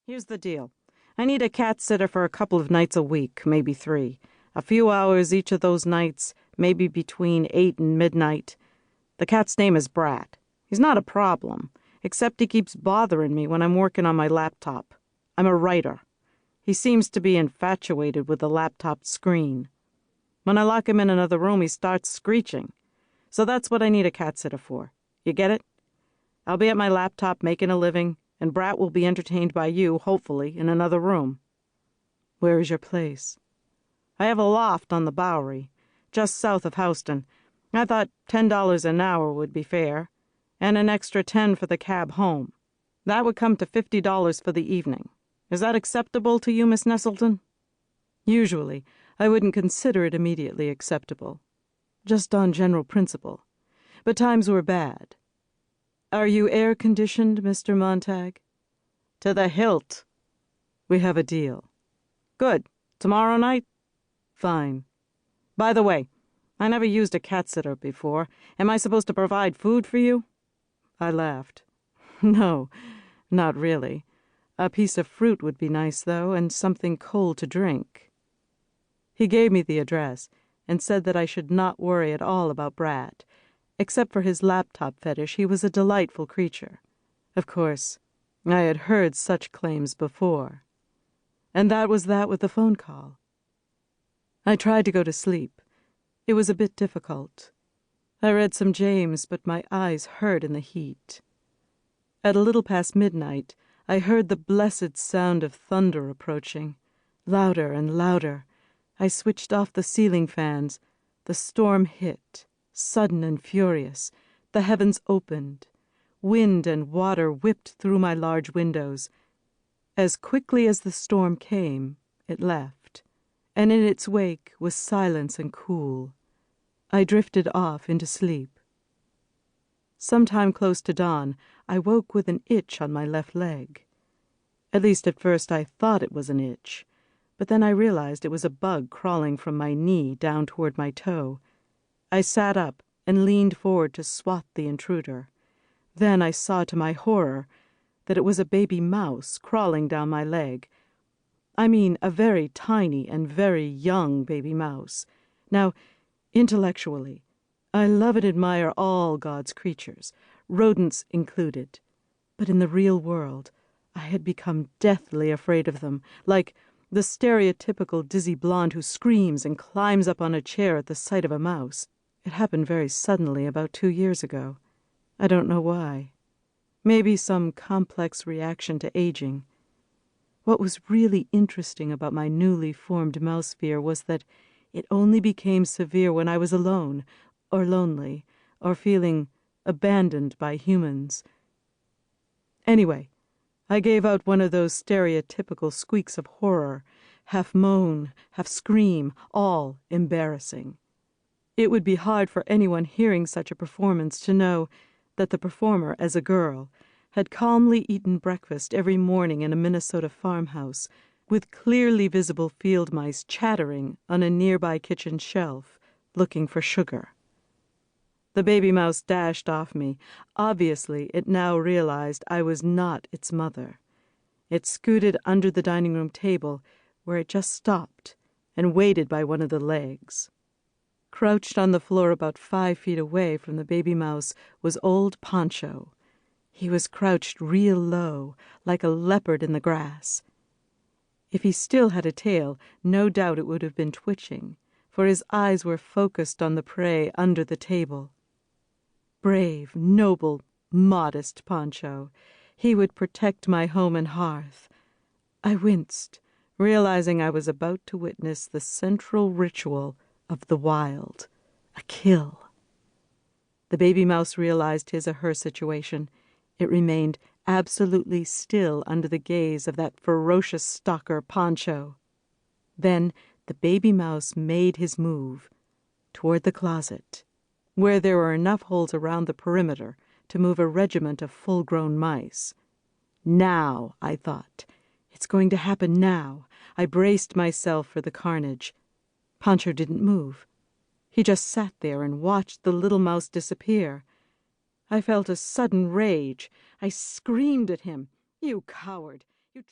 Here's the deal. I need a cat sitter for a couple of nights a week, maybe 3. A few hours each of those nights, maybe between 8 and midnight. The cat's name is Brat. He's not a problem, except he keeps bothering me when I'm working on my laptop. I'm a writer. He seems to be infatuated with the laptop screen. When I lock him in another room, he starts screeching. So that's what I need a cat sitter for. You get it? I'll be at my laptop making a living, and Brat will be entertained by you, hopefully, in another room. Where is your place? I have a loft on the Bowery, just south of Houston. I thought $10 an hour would be fair, and an extra $10 for the cab home. That would come to $50 for the evening. Is that acceptable to you, Miss Nestleton? Usually, I wouldn't consider it immediately acceptable, just on general principle. But times were bad. Are you air-conditioned, Mr. Montag? To the hilt. We have a deal. Good. Tomorrow night? Fine. By the way, I never used a cat sitter before. Am I supposed to provide food for you? I laughed. No, not really. A piece of fruit would be nice, though, and something cold to drink. He gave me the address and said that I should not worry at all about Brat. Except for his laptop fetish, he was a delightful creature. Of course, I had heard such claims before. And that was that with the phone call. I tried to go to sleep. It was a bit difficult. I read some James, but my eyes hurt in the heat. At a little past midnight, I heard the blessed sound of thunder approaching. Louder and louder. I switched off the ceiling fans. The storm hit. Sudden and furious, the heavens opened. Wind and water whipped through my large windows. As quickly as the storm came, it left, and in its wake was silence and cool. I drifted off into sleep. Sometime close to dawn, I woke with an itch on my left leg. At least at first I thought it was an itch, but then I realized it was a bug crawling from my knee down toward my toe. I sat up and leaned forward to swat the intruder. Then I saw to my horror that it was a baby mouse crawling down my leg. I mean a very tiny and very young baby mouse. Now, intellectually, I love and admire all God's creatures, rodents included. But in the real world, I had become deathly afraid of them, like the stereotypical dizzy blonde who screams and climbs up on a chair at the sight of a mouse. It happened very suddenly about 2 years ago. I don't know why. Maybe some complex reaction to aging. What was really interesting about my newly formed mouse fear was that it only became severe when I was alone, or lonely, or feeling abandoned by humans. Anyway, I gave out one of those stereotypical squeaks of horror, half moan, half scream, all embarrassing. It would be hard for anyone hearing such a performance to know that the performer, as a girl, had calmly eaten breakfast every morning in a Minnesota farmhouse, with clearly visible field mice chattering on a nearby kitchen shelf, looking for sugar. The baby mouse dashed off me. Obviously, it now realized I was not its mother. It scooted under the dining room table, where it just stopped, and waited by one of the legs. Crouched on the floor about 5 feet away from the baby mouse was old Poncho. He was crouched real low, like a leopard in the grass. If he still had a tail, no doubt it would have been twitching, for his eyes were focused on the prey under the table. Brave, noble, modest Poncho. He would protect my home and hearth. I winced, realizing I was about to witness the central ritual of the wild, a kill. The baby mouse realized his or her situation. It remained absolutely still under the gaze of that ferocious stalker Poncho. Then the baby mouse made his move toward the closet, where there were enough holes around the perimeter to move a regiment of full-grown mice. Now, I thought, it's going to happen now. I braced myself for the carnage. Poncho didn't move. He just sat there and watched the little mouse disappear. I felt a sudden rage. I screamed at him. "You coward! You